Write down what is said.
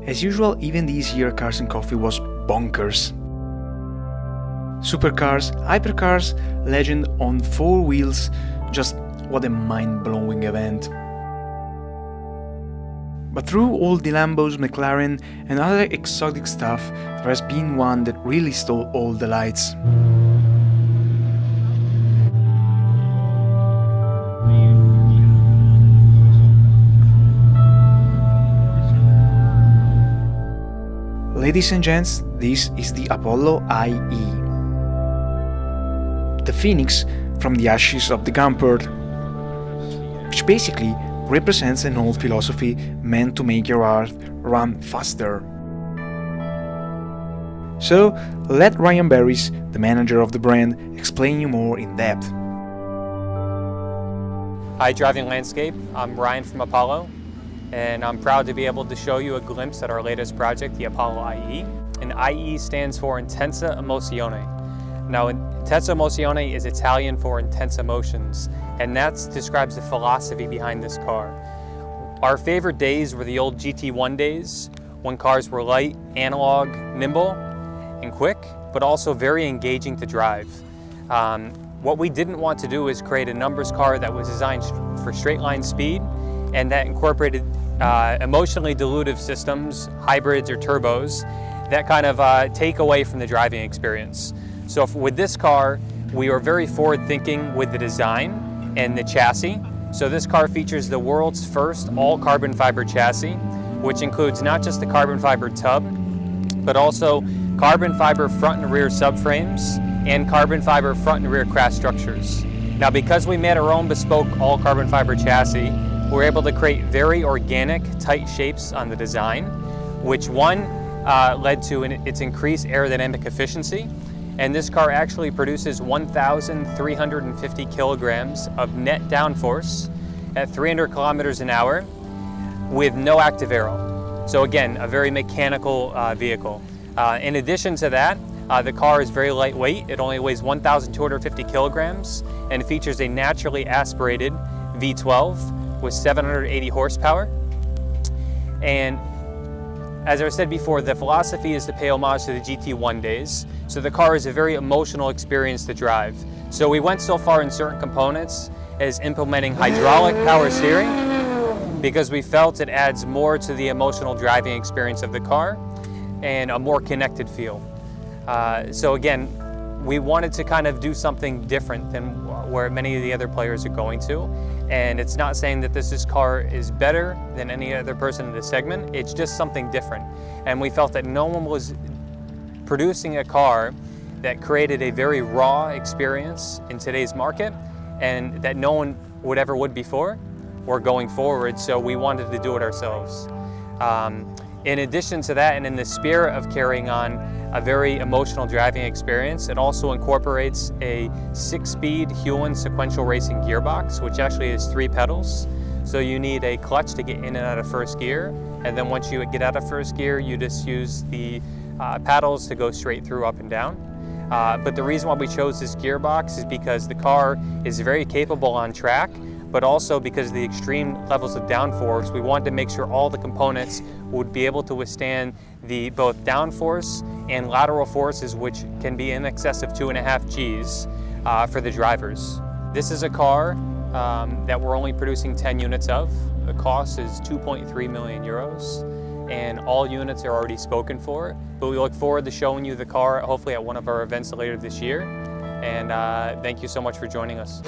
As usual, even this year Cars and Coffee was bonkers. Supercars, hypercars, legend on 4 wheels, just what a mind-blowing event. But through all the Lambos, McLaren and other exotic stuff, there has been one that really stole all the lights. Ladies and gents, this is the Apollo IE. The phoenix from the ashes of the gunpowder, which basically represents an old philosophy meant to make your heart run faster. So, let Ryan Barris, the manager of the brand, explain you more in depth. Hi Driving Landscape, I'm Ryan from Apollo, and I'm proud to be able to show you a glimpse at our latest project, the Apollo IE. And IE stands for Intensa Emozione. Now, Intensa Emozione is Italian for intense emotions, and that describes the philosophy behind this car. Our favorite days were the old GT1 days, when cars were light, analog, nimble, and quick, but also very engaging to drive. What we didn't want to do is create a numbers car that was designed for straight line speed and that incorporated emotionally dilutive systems, hybrids or turbos, that kind of take away from the driving experience. So with this car, we were very forward thinking with the design and the chassis. So this car features the world's first all carbon fiber chassis, which includes not just the carbon fiber tub, but also carbon fiber front and rear subframes and carbon fiber front and rear crash structures. Now, because we made our own bespoke all carbon fiber chassis, we're able to create very organic, tight shapes on the design, which led to its increased aerodynamic efficiency. And this car actually produces 1,350 kilograms of net downforce at 300 kilometers an hour with no active aero. So again, a very mechanical vehicle. In addition to that, the car is very lightweight. It only weighs 1,250 kilograms and features a naturally aspirated V12 with 780 horsepower. And as I said before, the philosophy is to pay homage to the GT1 days. So the car is a very emotional experience to drive. So we went so far in certain components as implementing hydraulic power steering because we felt it adds more to the emotional driving experience of the car and a more connected feel. So again, we wanted to kind of do something different than where many of the other players are going to. And it's not saying that this car is better than any other person in the segment, it's just something different. And we felt that no one was producing a car that created a very raw experience in today's market and that no one would before or going forward, so we wanted to do it ourselves. In addition to that, and in the spirit of carrying on a very emotional driving experience, it also incorporates a 6-speed Hewland sequential racing gearbox, which actually has 3 pedals. So you need a clutch to get in and out of first gear, and then once you get out of first gear, you just use the paddles to go straight through up and down. But the reason why we chose this gearbox is because the car is very capable on track, but also because of the extreme levels of downforce, we wanted to make sure all the components would be able to withstand the both downforce and lateral forces, which can be in excess of 2.5 Gs for the drivers. This is a car that we're only producing 10 units of. The cost is 2.3 million euros, and all units are already spoken for. But we look forward to showing you the car, hopefully at one of our events later this year. And thank you so much for joining us.